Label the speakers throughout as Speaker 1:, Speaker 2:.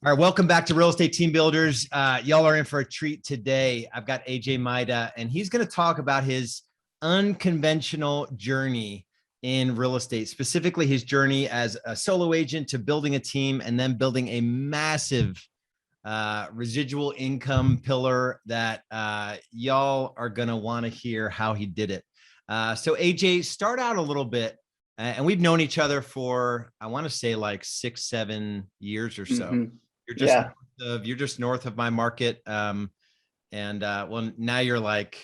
Speaker 1: All right, welcome back to Real Estate Team Builders. Y'all are in for a treat today. I've got AJ Mida, and he's going to talk about his unconventional journey in real estate, specifically his journey as a solo agent to building a team and then building a massive residual income pillar that y'all are going to want to hear how he did it. So AJ, start out a little bit. And we've known each other for, I want to say like 6-7 years or so.
Speaker 2: Mm-hmm.
Speaker 1: You're just north of my market. Well, now you're like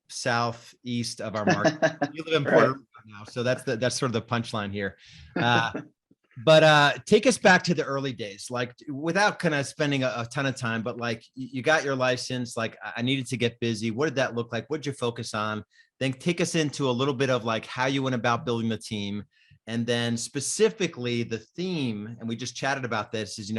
Speaker 1: southeast of our market. You live in Puerto Rico now. So that's sort of the punchline here. But take us back to the early days, like without kind of spending a ton of time, but like you got your license, like I needed to get busy. What did that look like? What did you focus on? Then take us into a little bit of like how you went about building the team. And then specifically the theme, and we just chatted about this, is,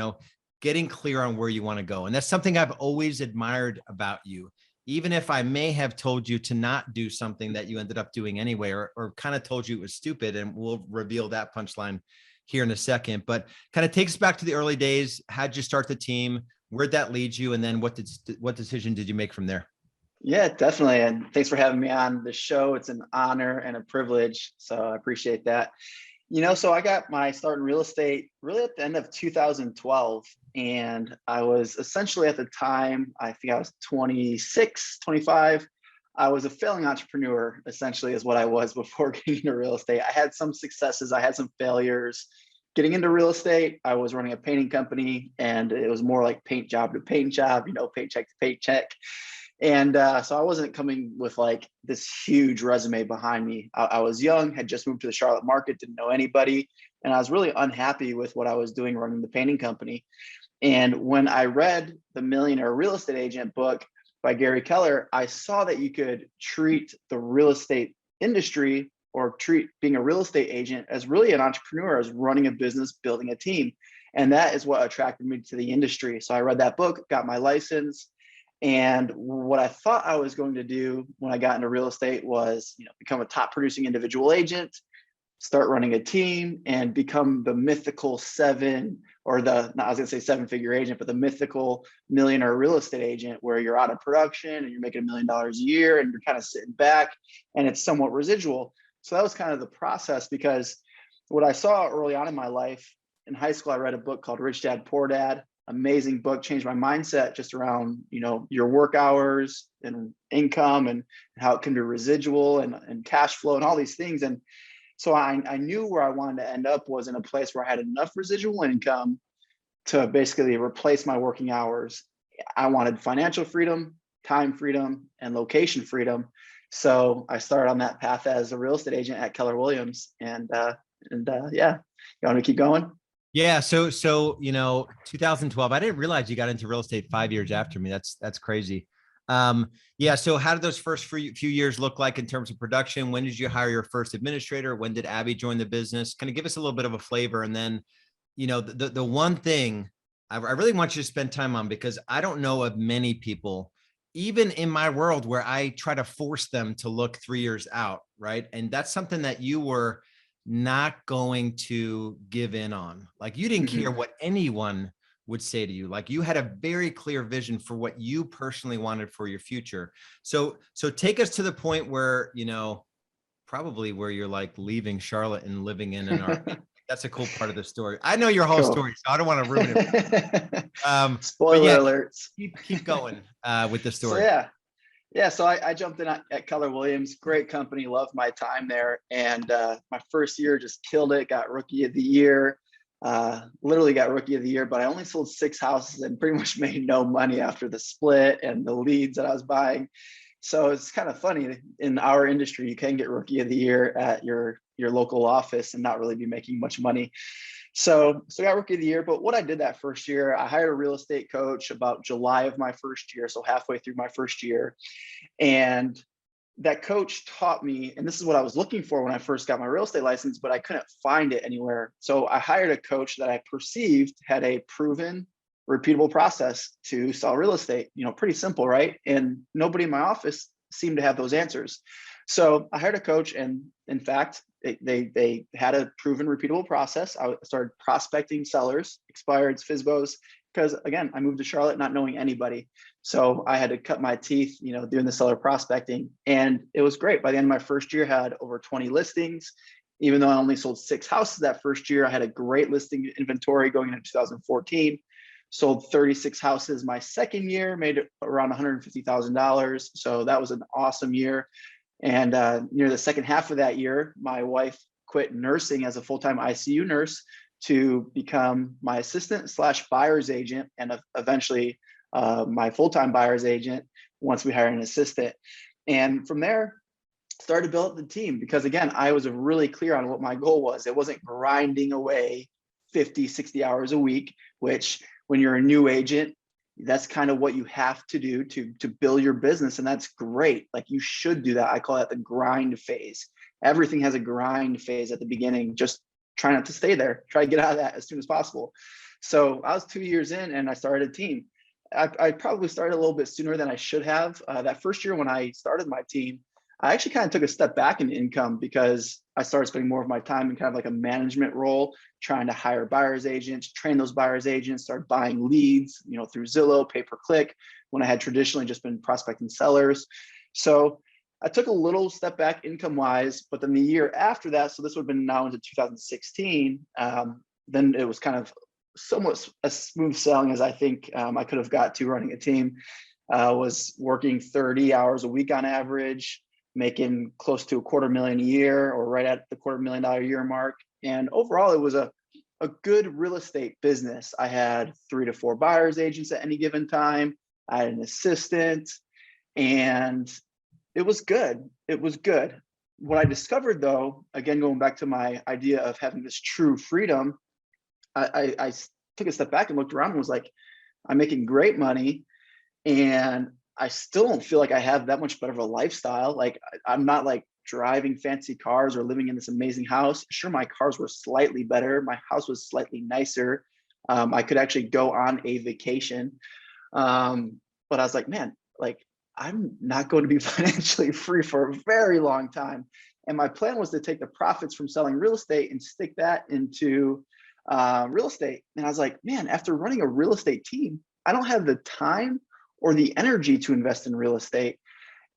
Speaker 1: getting clear on where you want to go. And that's something I've always admired about you. Even if I may have told you to not do something that you ended up doing anyway, or kind of told you it was stupid, and we'll reveal that punchline here in a second, but kind of takes us back to the early days. How'd you start the team? Where'd that lead you? And then what decision did you make from there?
Speaker 2: Yeah, definitely. And thanks for having me on the show. It's an honor and a privilege. So I appreciate that. So I got my start in real estate really at the end of 2012. And I was essentially at the time, I think I was 26, 25. I was a failing entrepreneur, essentially, is what I was before getting into real estate. I had some successes, I had some failures. Getting into real estate, I was running a painting company, and it was more like paint job to paint job, paycheck to paycheck. And so I wasn't coming with like this huge resume behind me. I was young, had just moved to the Charlotte market, didn't know anybody. And I was really unhappy with what I was doing running the painting company. And when I read the Millionaire Real Estate Agent book by Gary Keller, I saw that you could treat the real estate industry or treat being a real estate agent as really an entrepreneur, as running a business, building a team. And that is what attracted me to the industry. So I read that book, got my license. And what I thought I was going to do when I got into real estate was, become a top producing individual agent, start running a team, and become the mythical seven-figure agent, but the mythical millionaire real estate agent, where you're out of production and you're making $1 million a year and you're kind of sitting back and it's somewhat residual. So that was kind of the process, because what I saw early on in my life, in high school, I read a book called Rich Dad, Poor Dad. Amazing book, changed my mindset just around, your work hours and income and how it can be residual and cash flow and all these things. And so I knew where I wanted to end up was in a place where I had enough residual income to basically replace my working hours. I wanted financial freedom, time freedom, and location freedom. So I started on that path as a real estate agent at Keller Williams. And yeah, you want me to keep going?
Speaker 1: Yeah. So 2012, I didn't realize you got into real estate 5 years after me. That's crazy. Yeah. So how did those first few years look like in terms of production? When did you hire your first administrator? When did Abby join the business? Kind of give us a little bit of a flavor. And then, the one thing I really want you to spend time on, because I don't know of many people, even in my world, where I try to force them to look 3 years out. Right. And that's something that you were not going to give in on. Like, you didn't care what anyone would say to you. Like, you had a very clear vision for what you personally wanted for your future. So take us to the point where, probably where you're like leaving Charlotte and living in an RV. That's a cool part of the story. I know your whole story, so I don't want to ruin it.
Speaker 2: Spoiler alerts.
Speaker 1: Keep going with the story.
Speaker 2: So yeah, so I jumped in at Keller Williams. Great company, loved my time there. And my first year just killed it, got rookie of the year, literally got rookie of the year, but I only sold 6 houses and pretty much made no money after the split and the leads that I was buying. So it's kind of funny, in our industry, you can get rookie of the year at your local office and not really be making much money. So I got rookie of the year. But what I did that first year, I hired a real estate coach about July of my first year, so halfway through my first year. And that coach taught me, and this is what I was looking for when I first got my real estate license, but I couldn't find it anywhere. So I hired a coach that I perceived had a proven, repeatable process to sell real estate. Pretty simple, right? And nobody in my office seemed to have those answers. So I hired a coach, and in fact, They had a proven repeatable process. I started prospecting sellers, expireds, FSBOs, because again, I moved to Charlotte not knowing anybody. So I had to cut my teeth, doing the seller prospecting. And it was great. By the end of my first year, I had over 20 listings. Even though I only sold 6 houses that first year, I had a great listing inventory going into 2014. Sold 36 houses my second year, made around $150,000. So that was an awesome year. And near the second half of that year, my wife quit nursing as a full-time ICU nurse to become my assistant / buyer's agent, and eventually my full-time buyer's agent once we hired an assistant. And from there, started to build up the team, because again, I was really clear on what my goal was. It wasn't grinding away 50, 60 hours a week, which when you're a new agent, that's kind of what you have to do to build your business. And that's great. Like, you should do that. I call that the grind phase. Everything has a grind phase at the beginning. Just try not to stay there. Try to get out of that as soon as possible. So I was 2 years in and I started a team. I probably started a little bit sooner than I should have. That first year when I started my team, I actually kind of took a step back in income, because I started spending more of my time in kind of like a management role, trying to hire buyer's agents, train those buyer's agents, start buying leads, through Zillow, pay-per-click, when I had traditionally just been prospecting sellers. So I took a little step back income wise, but then the year after that, so this would have been now into 2016, then it was kind of somewhat as smooth sailing as I think I could have got to running a team. Was working 30 hours a week on average, making close to $250,000 a year, or right at the $250,000 a year mark. And overall, it was a good real estate business. I had 3 to 4 buyer's agents at any given time. I had an assistant, and it was good. It was good. What I discovered, though, again, going back to my idea of having this true freedom, I took a step back and looked around and was like, I'm making great money, and I still don't feel like I have that much better of a lifestyle. Like, I'm not like driving fancy cars or living in this amazing house. Sure, my cars were slightly better. My house was slightly nicer. I could actually go on a vacation. But I was like, man, like, I'm not going to be financially free for a very long time. And my plan was to take the profits from selling real estate and stick that into real estate. And I was like, man, after running a real estate team, I don't have the time or the energy to invest in real estate.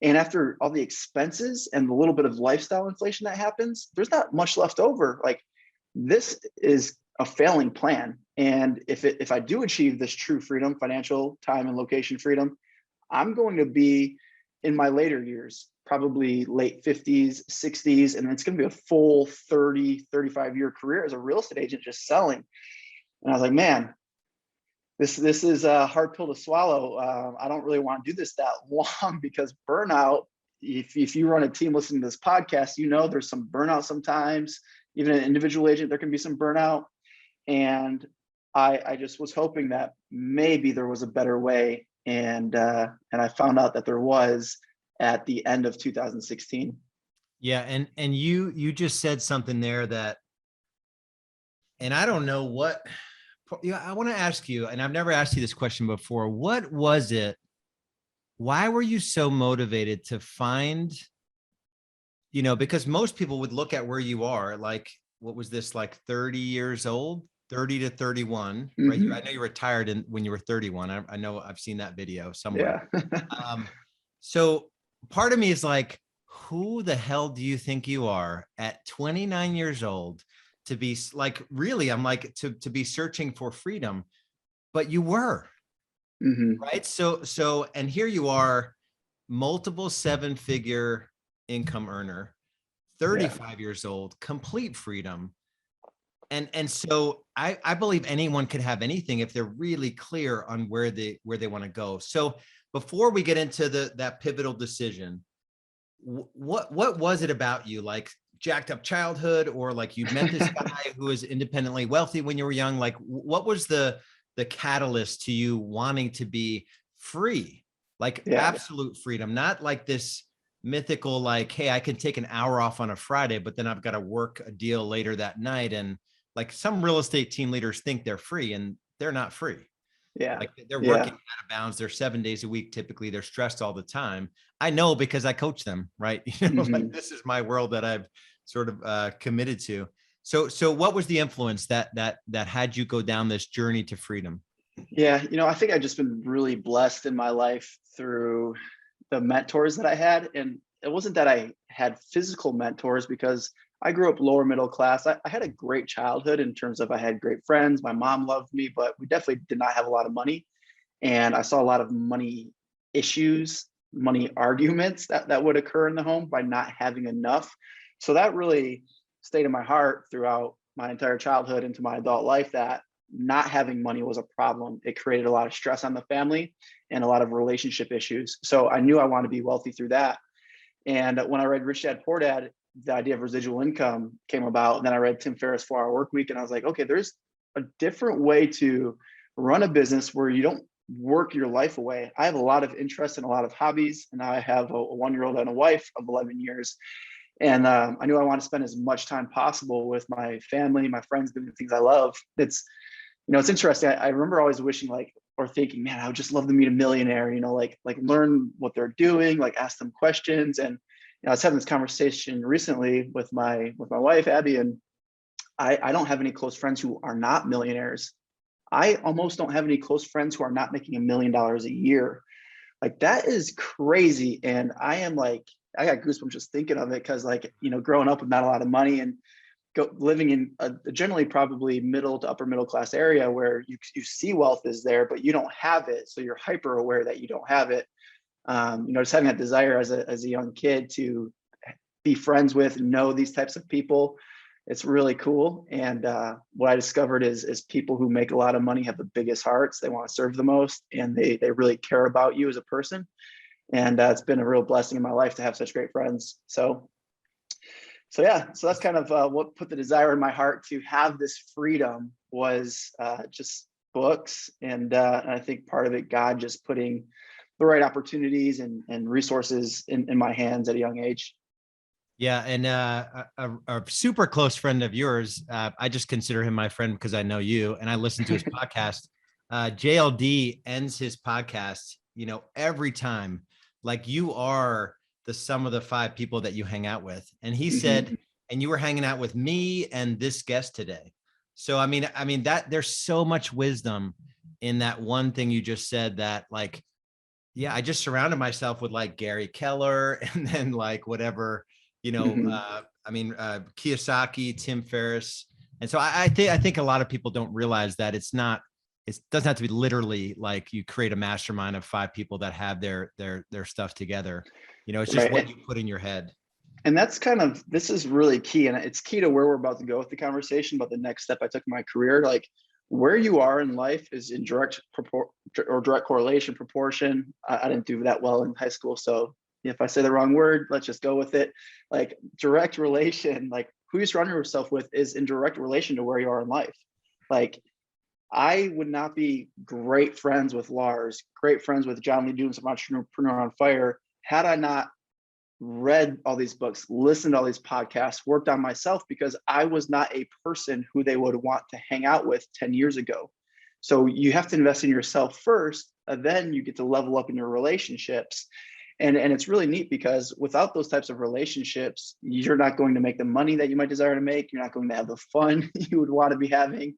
Speaker 2: And after all the expenses and the little bit of lifestyle inflation that happens, there's not much left over. Like, this is a failing plan. And if I do achieve this true freedom, financial, time, and location freedom, I'm going to be in my later years, probably late 50s, 60s, and it's going to be a full 30, 35-year career as a real estate agent just selling. And I was like, man, this is a hard pill to swallow. I don't really want to do this that long, because burnout, if you run a team listening to this podcast, there's some burnout sometimes. Even an individual agent, there can be some burnout. And I just was hoping that maybe there was a better way. And I found out that there was at the end of 2016.
Speaker 1: Yeah. And you just said something there that, and I don't know what, I want to ask you, and I've never asked you this question before. What was it? Why were you so motivated to find, because most people would look at where you are, like, what was this, like 30 years old, 30 to 31, right?
Speaker 2: Mm-hmm.
Speaker 1: I know you retired when you were 31. I know I've seen that video somewhere.
Speaker 2: Yeah.
Speaker 1: So part of me is like, who the hell do you think you are at 29 years old to be like, really, I'm like, to be searching for freedom, but you were, right? So, and here you are, multiple 7-figure income earner, 35 years old, complete freedom. And so I believe anyone could have anything if they're really clear on where they want to go. So before we get into that pivotal decision, what was it about you? Like, jacked up childhood, or like you met this guy who was independently wealthy when you were young? Like, what was the catalyst to you wanting to be free, like absolute freedom, not like this mythical, like, hey, I can take an hour off on a Friday, but then I've got to work a deal later that night. And like, some real estate team leaders think they're free, and they're not free.
Speaker 2: Yeah.
Speaker 1: Like, they're working out of bounds. They're 7 days a week. Typically they're stressed all the time. I know, because I coach them, right? Like, this is my world that I've sort of committed to. So what was the influence that had you go down this journey to freedom?
Speaker 2: Yeah, I think I've just been really blessed in my life through the mentors that I had. And it wasn't that I had physical mentors, because I grew up lower middle class. I had a great childhood in terms of I had great friends. My mom loved me, but we definitely did not have a lot of money. And I saw a lot of money issues, money arguments that would occur in the home by not having enough. So that really stayed in my heart throughout my entire childhood into my adult life, that not having money was a problem. It created a lot of stress on the family and a lot of relationship issues. So I knew I wanted to be wealthy through that. And when I read Rich Dad Poor Dad, the idea of residual income came about. And then I read Tim Ferriss' 4 Hour Work Week, and I was like, okay, there's a different way to run a business where you don't work your life away. I have a lot of interests and a lot of hobbies, and I have a 1-year-old and a wife of 11 years. And I knew I wanted to spend as much time possible with my family, my friends, doing the things I love. It's interesting. I remember always wishing, like, or thinking, man, I would just love to meet a millionaire, like learn what they're doing, like ask them questions. And I was having this conversation recently with my wife, Abby, and I don't have any close friends who are not millionaires. I almost don't have any close friends who are not making $1 million a year. Like, that is crazy. And I am like, I got goosebumps just thinking of it, because growing up with not a lot of money and living in a generally probably middle to upper middle class area where you see wealth is there, but you don't have it. So you're hyper aware that you don't have it. Just having that desire as a young kid to be friends with and know these types of people, it's really cool. And what I discovered is people who make a lot of money have the biggest hearts. They want to serve the most, and they really care about you as a person. And it's been a real blessing in my life to have such great friends. So yeah, so that's kind of what put the desire in my heart to have this freedom was just books. And I think part of it, God just putting the right opportunities and resources in my hands at a young age.
Speaker 1: Yeah, and a super close friend of yours, I just consider him my friend because I know you, and I listen to his podcast. JLD ends his podcast, every time, like, you are the sum of the 5 people that you hang out with. And he said, and you were hanging out with me and this guest today. So I mean that there's so much wisdom in that one thing you just said, that, like, yeah, I just surrounded myself with, like, Gary Keller, and then, like, whatever, Kiyosaki, Tim Ferriss. And so I think a lot of people don't realize that it doesn't have to be literally like you create a mastermind of 5 people that have their stuff together. It's just
Speaker 2: Right.
Speaker 1: what you put in your head.
Speaker 2: And this is really key. And it's key to where we're about to go with the conversation about the next step I took in my career. Like, where you are in life is in direct correlation, proportion. I didn't do that well in high school. So if I say the wrong word, let's just go with it. Like, direct relation, like who you surround yourself with is in direct relation to where you are in life. Like, I would not be great friends with Lars, great friends with John Lee doing some Entrepreneur on Fire, had I not read all these books, listened to all these podcasts, worked on myself, because I was not a person who they would want to hang out with 10 years ago. So you have to invest in yourself first, and then you get to level up in your relationships. And it's really neat, because without those types of relationships, you're not going to make the money that you might desire to make. You're not going to have the fun you would want to be having.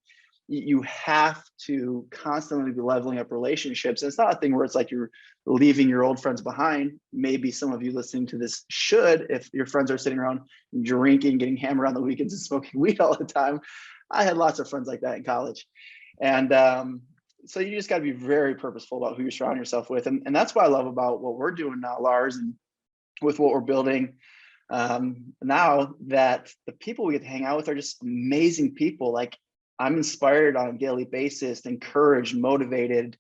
Speaker 2: You have to constantly be leveling up relationships. And it's not a thing where it's like you're leaving your old friends behind. Maybe some of you listening to this should, if your friends are sitting around drinking, getting hammered on the weekends and smoking weed all the time. I had lots of friends like that in college. And so you just got to be very purposeful about who you surround yourself with. And that's what I love about what we're doing now, Lars, and with what we're building now, that the people we get to hang out with are just amazing people. Like, I'm inspired on a daily basis, encouraged, motivated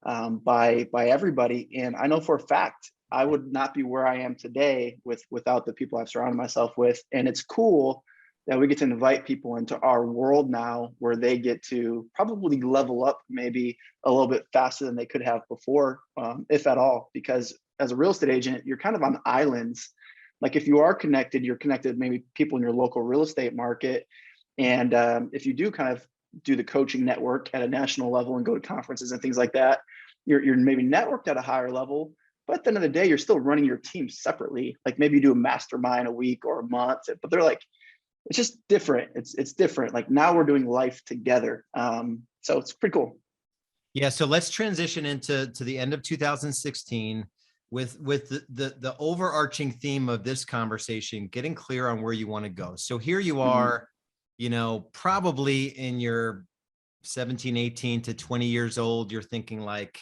Speaker 2: by everybody. And I know for a fact I would not be where I am today without the people I've surrounded myself with. And it's cool that we get to invite people into our world now, where they get to probably level up maybe a little bit faster than they could have before, if at all. Because as a real estate agent, you're kind of on islands. Like, if you are connected, you're connected maybe people in your local real estate market. And if you do kind of do the coaching network at a national level and go to conferences and things like that, you're maybe networked at a higher level, But at the end of the day, you're still running your team separately. Like maybe you do a mastermind a week or a month, but they're like, it's just different. It's different. Like now we're doing life together. So it's pretty cool.
Speaker 1: Yeah. So let's transition into the end of 2016 with the overarching theme of this conversation, getting clear on where you want to go. So here you are, probably in your 17, 18 to 20 years old, you're thinking like,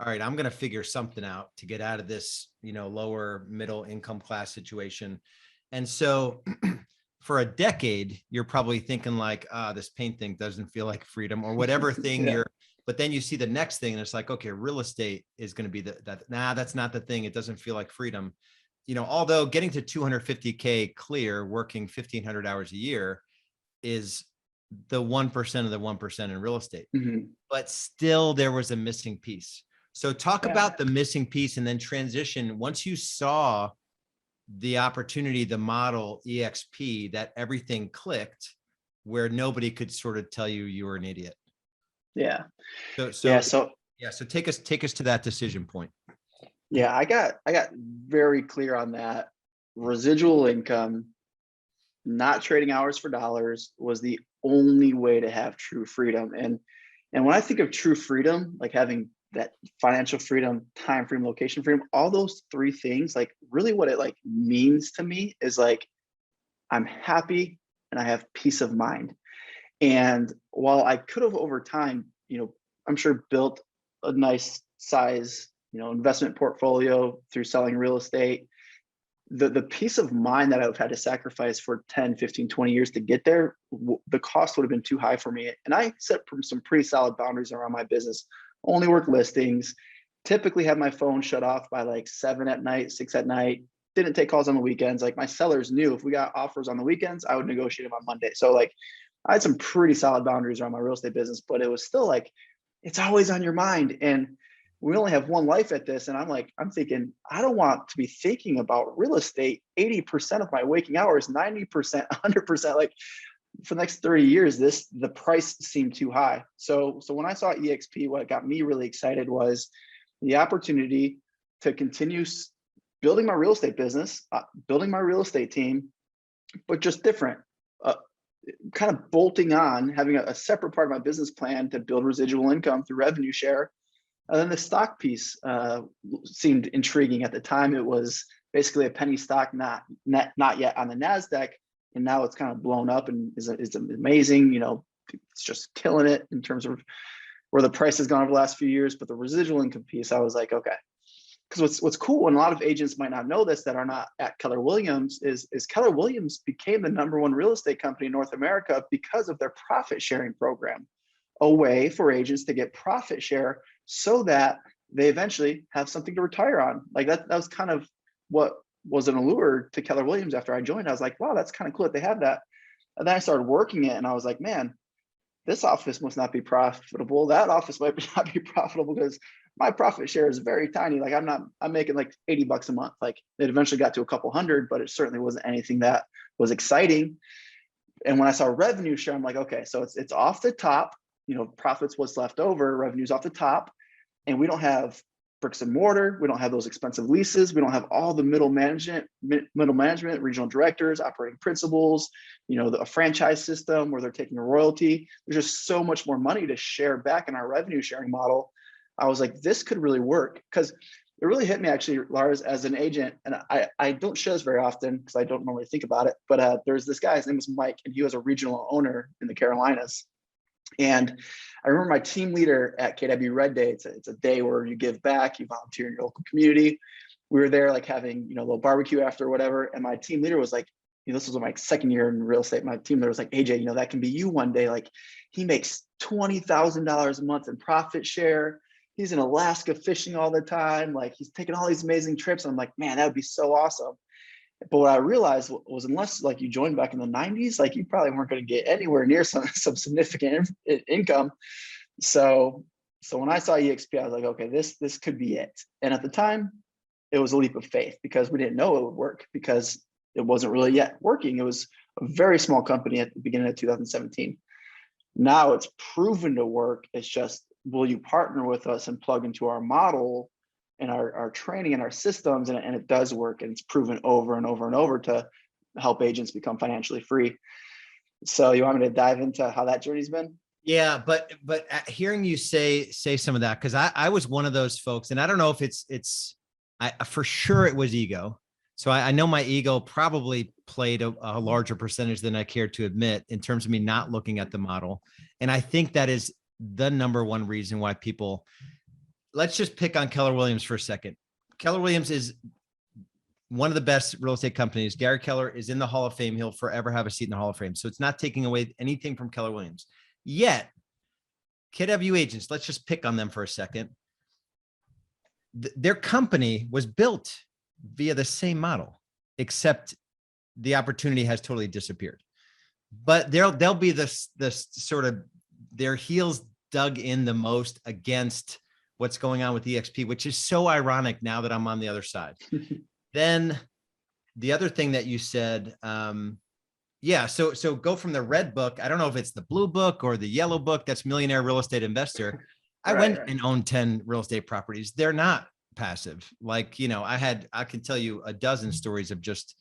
Speaker 1: all right, I'm going to figure something out to get out of this, lower middle income class situation. And so for a decade, you're probably thinking like, this paint thing doesn't feel like freedom or whatever thing but then you see the next thing and it's like, okay, real estate is going to be that's not the thing. It doesn't feel like freedom. Although getting to 250K clear, working 1,500 hours a year is the 1% of the 1% in real estate, but still there was a missing piece. So talk about the missing piece and then transition. Once you saw the opportunity, the model EXP, that everything clicked where nobody could sort of tell you were an idiot.
Speaker 2: Yeah.
Speaker 1: So take us to that decision point.
Speaker 2: Yeah, I got very clear on that. Residual income, not trading hours for dollars, was the only way to have true freedom. And when I think of true freedom, like having that financial freedom, time freedom, location freedom, all those three things, like really what it like means to me is like, I'm happy and I have peace of mind. And while I could have over time, I'm sure built a nice size, investment portfolio through selling real estate, the peace of mind that I've had to sacrifice for 10, 15, 20 years to get there, the cost would have been too high for me. And I set some pretty solid boundaries around my business. Only work listings, typically have my phone shut off by like 7 at night, 6 at night. Didn't take calls on the weekends. Like my sellers knew if we got offers on the weekends, I would negotiate them on Monday. So like I had some pretty solid boundaries around my real estate business, but it was still like, it's always on your mind. And we only have one life at this. And I'm thinking, I don't want to be thinking about real estate 80% of my waking hours, 90%, 100%. Like for the next 30 years, the price seemed too high. So when I saw EXP, what got me really excited was the opportunity to continue building my real estate business, building my real estate team, but just different. Kind of bolting on, having a separate part of my business plan to build residual income through revenue share. And then the stock piece seemed intriguing at the time. It was basically a penny stock, not yet on the NASDAQ. And now it's kind of blown up and is amazing. It's just killing it in terms of where the price has gone over the last few years. But the residual income piece, I was like, okay. Because what's cool, and a lot of agents might not know this that are not at Keller Williams, is Keller Williams became the #1 real estate company in North America because of their profit sharing program, a way for agents to get profit share so that they eventually have something to retire on. Like that was kind of what was an allure to Keller Williams after I joined. I was like, wow, that's kind of cool that they have that. And then I started working it and I was like, man, this office must not be profitable. That office might not be profitable because my profit share is very tiny. Like I'm making like $80 a month. Like it eventually got to a couple hundred, but it certainly wasn't anything that was exciting. And when I saw revenue share, I'm like, okay, so it's off the top, profits what's left over, revenues off the top. And we don't have bricks and mortar. We don't have those expensive leases. We don't have all the middle management, regional directors, operating principals, a franchise system where they're taking a royalty. There's just so much more money to share back in our revenue sharing model. I was like, this could really work, because it really hit me actually, Lars, as an agent. And I don't share this very often because I don't normally think about it, but there's this guy, his name was Mike, and he was a regional owner in the Carolinas. And I remember my team leader at KW Red Day, it's a day where you give back, you volunteer in your local community. We were there like having, a little barbecue after or whatever. And my team leader was like, this was my second year in real estate. My team leader was like, AJ, that can be you one day. Like he makes $20,000 a month in profit share. He's in Alaska fishing all the time. Like he's taking all these amazing trips. And I'm like, man, that would be so awesome. But what I realized was, unless like you joined back in the 90s, like you probably weren't going to get anywhere near some significant income. So when I saw EXP, I was like, okay, this could be it. And at the time, it was a leap of faith because we didn't know it would work, because it wasn't really yet working. It was a very small company at the beginning of 2017. Now it's proven to work. It's just, will you partner with us and plug into our model in our training and our systems, and it does work, and it's proven over and over and over to help agents become financially free. So you want me to dive into how that journey's been?
Speaker 1: Yeah, but hearing you say some of that, because I was one of those folks, and I don't know if it's I for sure it was ego. So I know my ego probably played a larger percentage than I care to admit in terms of me not looking at the model. And I think that is the number one reason why people, let's just pick on Keller Williams for a second. Keller Williams is one of the best real estate companies. Gary Keller is in the Hall of Fame. He'll forever have a seat in the Hall of Fame. So it's not taking away anything from Keller Williams. Yet, KW agents, let's just pick on them for a second. Their company was built via the same model, except the opportunity has totally disappeared. But they'll be the sort of their heels dug in the most against what's going on with EXP, which is so ironic now that I'm on the other side. Then the other thing that you said, yeah, so go from the red book. I don't know if it's the blue book or the yellow book. That's Millionaire Real Estate Investor. I went and owned 10 real estate properties. They're not passive. Like, I can tell you a dozen stories of just,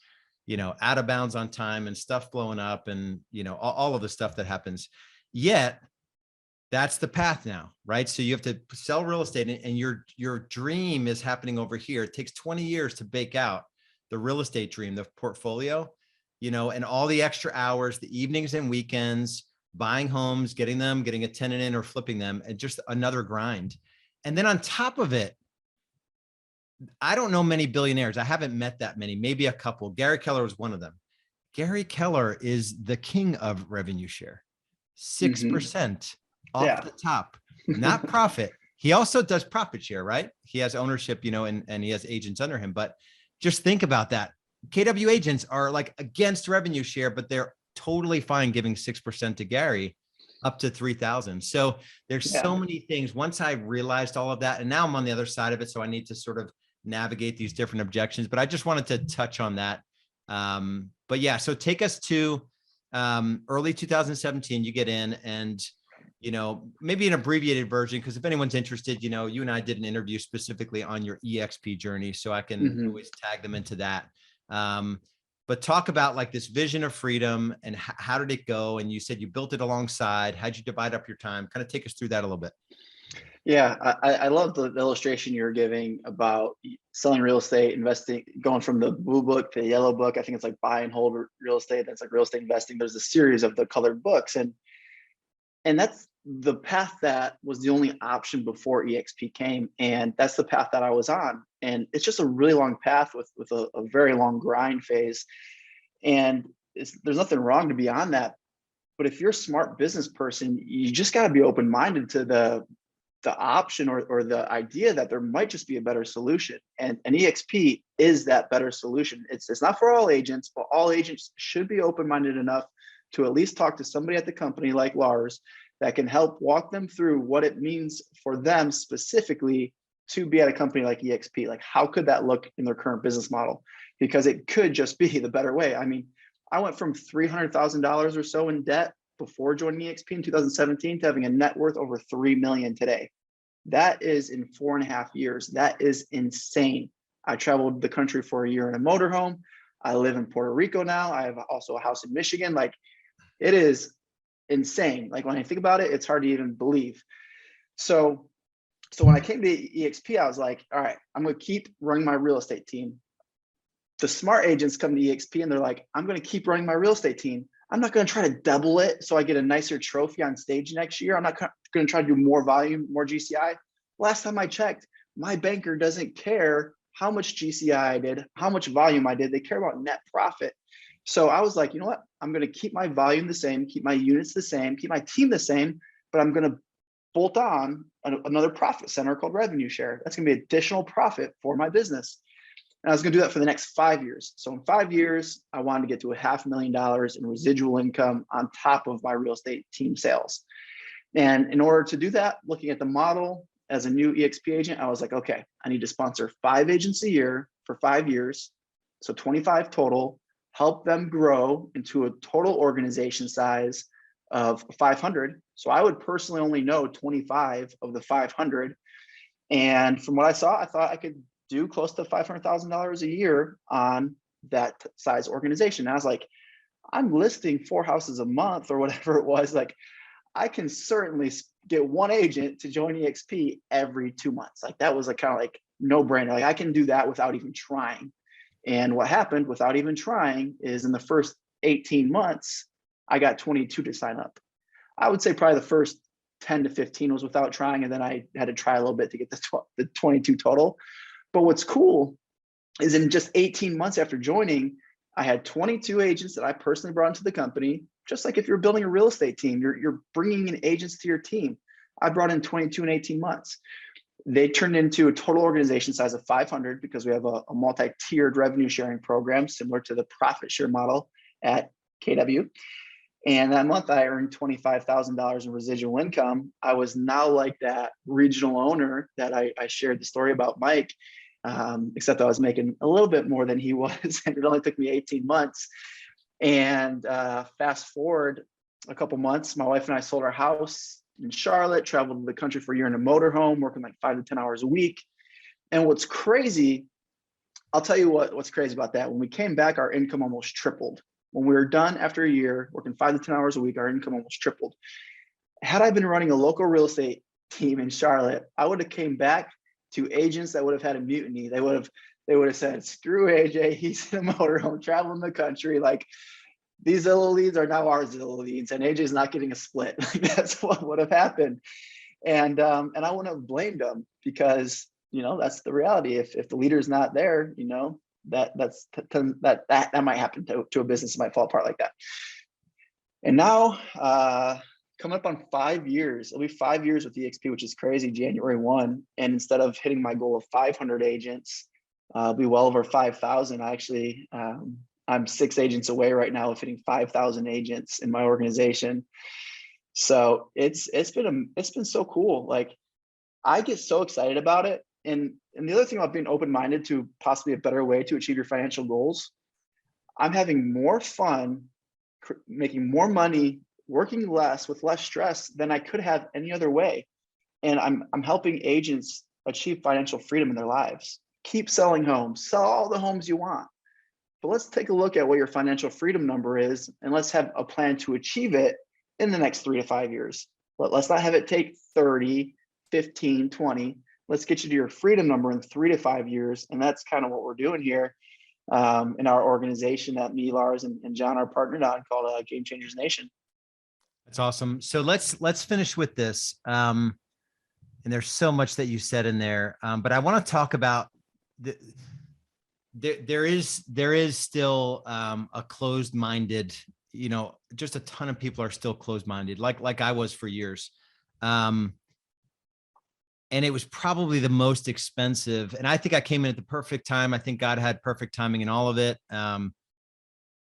Speaker 1: out of bounds on time and stuff blowing up and, all of the stuff that happens. Yet that's the path now, right? So you have to sell real estate, and your dream is happening over here. It takes 20 years to bake out the real estate dream, the portfolio, and all the extra hours, the evenings and weekends, buying homes, getting a tenant in or flipping them, and just another grind. And then on top of it, I don't know many billionaires. I haven't met that many, maybe a couple. Gary Keller was one of them. Gary Keller is the king of revenue share, 6% off the top, not profit. He also does profit share, right? He has ownership, and he has agents under him. But just think about that. KW agents are like against revenue share, but they're totally fine giving 6% to Gary up to 3,000. So there's so many things. Once I realized all of that, and now I'm on the other side of it, so I need to sort of navigate these different objections, but I just wanted to touch on that. But yeah, so take us to early 2017, you get in, and maybe an abbreviated version, because if anyone's interested, you and I did an interview specifically on your EXP journey, so I can always tag them into that. But talk about like this vision of freedom and how did it go? And you said you built it alongside. How'd you divide up your time? Kind of take us through that a little bit.
Speaker 2: Yeah, I love the illustration you're giving about selling real estate, investing, going from the blue book to the yellow book. I think it's like buy and hold real estate. That's like real estate investing. There's a series of the colored books, and that's the path that was the only option before EXP came, and that's the path that I was on. And it's just a really long path with a very long grind phase, and there's nothing wrong to be on that. But if you're a smart business person, you just got to be open-minded to the option or the idea that there might just be a better solution. And EXP is that better solution. It's not for all agents, but all agents should be open-minded enough to at least talk to somebody at the company like Lars that can help walk them through what it means for them specifically to be at a company like EXP. Like, how could that look in their current business model? Because it could just be the better way. I mean, I went from $300,000 or so in debt before joining EXP in 2017 to having a net worth over 3 million today. That is in 4.5 years. That is insane. I traveled the country for a year in a motorhome. I live in Puerto Rico now. I have also a house in Michigan. Like, it is insane. Like, when I think about it, it's hard to even believe. So when I came to EXP, I was like, all right, I'm going to keep running my real estate team. The smart agents come to EXP and they're like, I'm going to keep running my real estate team. I'm not going to try to double it so I get a nicer trophy on stage next year. I'm not going to try to do more volume, more GCI. Last time I checked, my banker doesn't care how much GCI I did, how much volume I did. They care about net profit. So I was like, you know what? I'm going to keep my volume the same, keep my units the same, keep my team the same, but I'm going to bolt on another profit center called revenue share. That's going to be additional profit for my business. And I was going to do that for the next 5 years. So in 5 years, I wanted to get to $500,000 in residual income on top of my real estate team sales. And in order to do that, looking at the model as a new EXP agent, I was like, okay, I need to sponsor 5 agents a year for 5 years. So 25 total, help them grow into a total organization size of 500. So I would personally only know 25 of the 500. And from what I saw, I thought I could do close to $500,000 a year on that size organization. And I was like, I'm listing 4 houses a month or whatever it was. Like, I can certainly get one agent to join EXP every 2 months. Like, that was a kind of like no brainer. Like, I can do that without even trying. And what happened without even trying is in the first 18 months, I got 22 to sign up. I would say probably the first 10 to 15 was without trying. And then I had to try a little bit to get the 22 total. But what's cool is in just 18 months after joining, I had 22 agents that I personally brought into the company. Just like if you're building a real estate team, you're bringing in agents to your team. I brought in 22 in 18 months. They turned into a total organization size of 500 because we have a multi-tiered revenue sharing program similar to the profit share model at KW. And that month I earned $25,000 in residual income. I was now like that regional owner that I shared the story about, Mike, except I was making a little bit more than he was. And it only took me 18 months. And fast forward a couple months, my wife and I sold our house in Charlotte, traveled to the country for a year in a motorhome, working like 5 to 10 hours a week. And what's crazy, I'll tell you what's crazy about that. When we came back, our income almost tripled. When we were done after a year, working 5 to 10 hours a week, our income almost tripled. Had I been running a local real estate team in Charlotte, I would have came back to agents that would have had a mutiny. They would have said, screw AJ, he's in a motorhome, traveling the country. Like, these Zillow leads are now our Zillow leads, and AJ's not getting a split. Like, that's what would have happened. And I wouldn't have blamed them because, that's the reality. If the leader's not there, that might happen to a business. It might fall apart like that. And now, coming up on 5 years, it'll be 5 years with EXP, which is crazy, January 1. And instead of hitting my goal of 500 agents, I'll be well over 5,000. Actually, I'm 6 agents away right now of hitting 5,000 agents in my organization. So it's been so cool. Like, I get so excited about it. And the other thing about being open-minded to possibly a better way to achieve your financial goals, I'm having more fun, making more money, working less with less stress than I could have any other way. And I'm helping agents achieve financial freedom in their lives. Keep selling homes, sell all the homes you want. But let's take a look at what your financial freedom number is, and let's have a plan to achieve it in the next 3 to 5 years. But let's not have it take 30, 15, 20. Let's get you to your freedom number in 3 to 5 years. And that's kind of what we're doing here in our organization that me, Lars, and John are partnered on, called Game Changers Nation.
Speaker 1: That's awesome. So let's finish with this. And there's so much that you said in there, but I want to talk about there is still a closed-minded, just a ton of people are still closed-minded, like I was for years. And it was probably the most expensive. And I think I came in at the perfect time. I think God had perfect timing in all of it.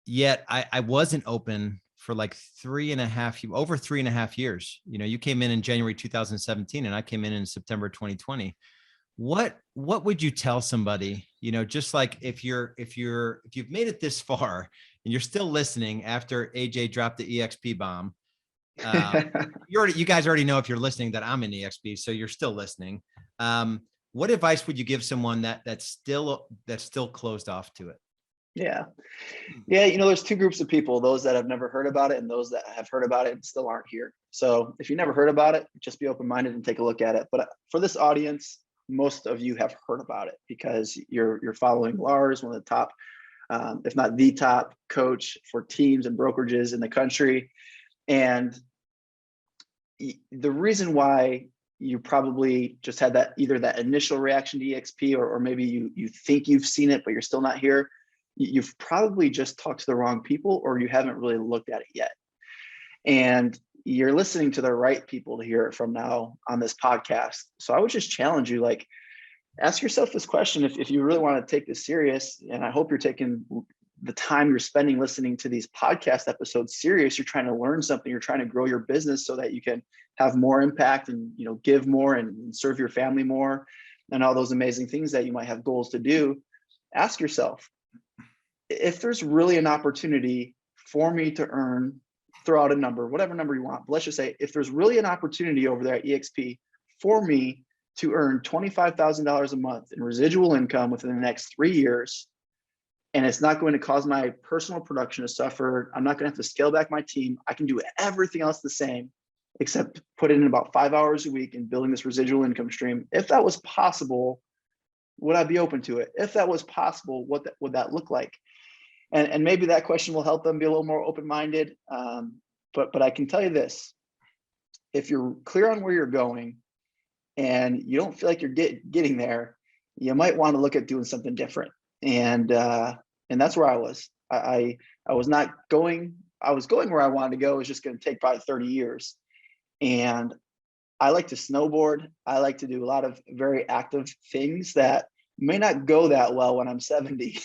Speaker 1: Yet I wasn't open for like over 3.5 years. You came in January 2017 and I came in September 2020. What would you tell somebody, just like if you've made it this far and you're still listening after AJ dropped the EXP bomb, you guys already know, if you're listening, that I'm in EXP, so you're still listening. What advice would you give someone that's still closed off to it?
Speaker 2: Yeah. There's 2 groups of people, those that have never heard about it and those that have heard about it and still aren't here. So if you never heard about it, just be open-minded and take a look at it. But for this audience, most of you have heard about it because you're following Lars, one of the top, if not the top coach for teams and brokerages in the country. And the reason why you probably just had either that initial reaction to EXP, or maybe you think you've seen it, but you're still not here, you've probably just talked to the wrong people, or you haven't really looked at it yet. And you're listening to the right people to hear it from now on this podcast. So I would just challenge you, like, ask yourself this question. If you really want to take this serious, and I hope you're taking the time you're spending listening to these podcast episodes serious, you're trying to learn something, you're trying to grow your business so that you can have more impact and, give more and serve your family more and all those amazing things that you might have goals to do. Ask yourself, if there's really an opportunity for me to earn, throw out a number, whatever number you want, but let's just say if there's really an opportunity over there at EXP for me to earn $25,000 a month in residual income within the next 3 years. And it's not going to cause my personal production to suffer. I'm not going to have to scale back my team. I can do everything else the same, except put in about 5 hours a week and building this residual income stream. If that was possible, would I be open to it? If that was possible, what would that look like? And maybe that question will help them be a little more open-minded. But I can tell you this, if you're clear on where you're going and you don't feel like you're getting there, you might want to look at doing something different. And that's where I was. I was not going, I was going where I wanted to go. It was just going to take probably 30 years. And I like to snowboard. I like to do a lot of very active things that may not go that well when I'm 70,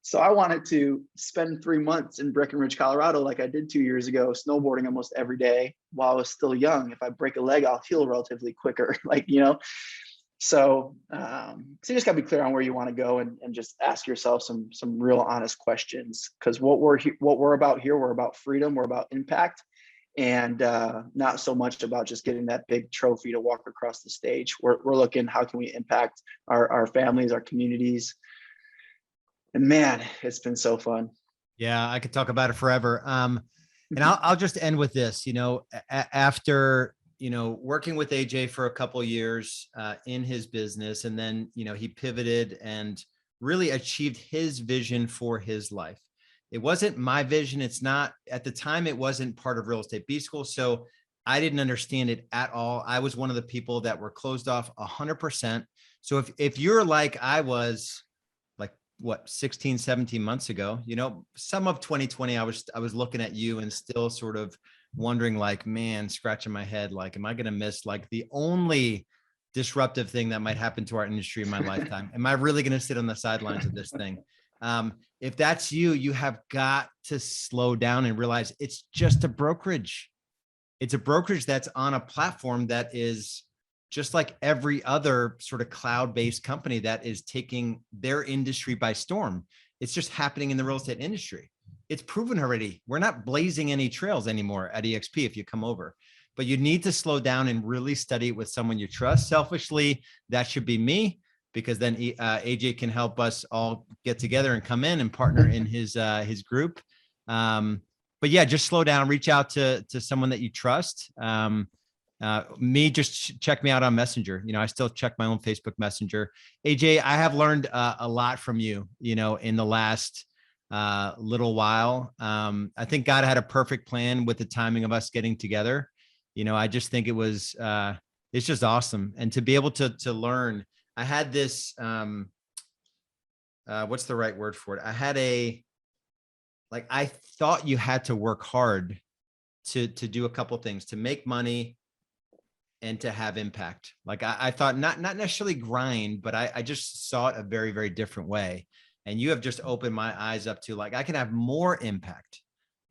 Speaker 2: so I wanted to spend 3 months in Breckenridge, Colorado, like I did 2 years ago, snowboarding almost every day while I was still young. If I break a leg, I'll heal relatively quicker, So you just gotta be clear on where you want to go and just ask yourself some real honest questions, because what we're about here, we're about freedom, we're about impact, and not so much about just getting that big trophy to walk across the stage. We're looking, how can we impact our families, our communities? And man, it's been so fun.
Speaker 1: Yeah, I could talk about it forever. And I'll just end with this, after, working with AJ for a couple of years in his business, and then, he pivoted and really achieved his vision for his life. It wasn't my vision. It's not, at the time, it wasn't part of Real Estate B School. So I didn't understand it at all. I was one of the people that were closed off 100%. So if you're like I was, like, what, 16, 17 months ago, some of 2020, I was looking at you and still sort of wondering, like, man, scratching my head, like, am I going to miss like the only disruptive thing that might happen to our industry in my lifetime? Am I really going to sit on the sidelines of this thing? If that's you, you have got to slow down and realize it's just a brokerage. It's a brokerage that's on a platform that is just like every other sort of cloud-based company that is taking their industry by storm. It's just happening in the real estate industry. It's proven already. We're not blazing any trails anymore at EXP if you come over, but you need to slow down and really study it with someone you trust. Selfishly, that should be me, because then AJ can help us all get together and come in and partner in his group. But yeah, just slow down, reach out to someone that you trust. Just check me out on Messenger. I still check my own Facebook Messenger. AJ, I have learned a lot from you, in the last little while. I think God had a perfect plan with the timing of us getting together. I just think it was, it's just awesome. And to be able to learn, I had this, what's the right word for it? I thought you had to work hard to do a couple of things, to make money and to have impact. Like I thought not necessarily grind, but I just saw it a very, very different way. And you have just opened my eyes up to, like, I can have more impact.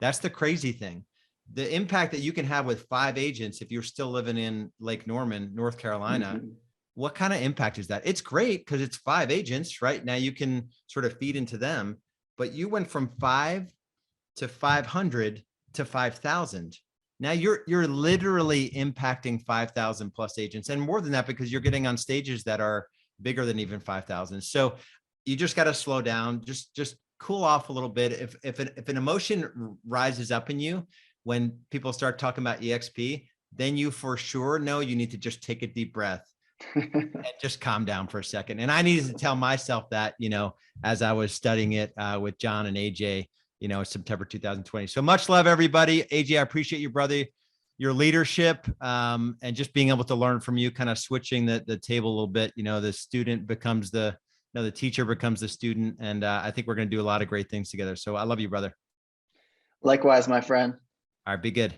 Speaker 1: That's the crazy thing. The impact that you can have with 5 agents, if you're still living in Lake Norman, North Carolina, mm-hmm. What kind of impact is that? It's great because it's 5 agents, right? Now you can sort of feed into them, but you went from 5 to 500 to 5,000. Now you're literally impacting 5,000 plus agents, and more than that, because you're getting on stages that are bigger than even 5,000. So you just got to slow down, just cool off a little bit. If an emotion rises up in you when people start talking about EXP, then you for sure know you need to just take a deep breath and just calm down for a second. And I needed to tell myself that, as I was studying it with John and AJ, September 2020. So much love, everybody. AJ, I appreciate you, brother, your leadership, and just being able to learn from you, kind of switching the table a little bit. The student becomes the teacher becomes the student. And I think we're going to do a lot of great things together. So I love you, brother.
Speaker 2: Likewise, my friend.
Speaker 1: All right, be good.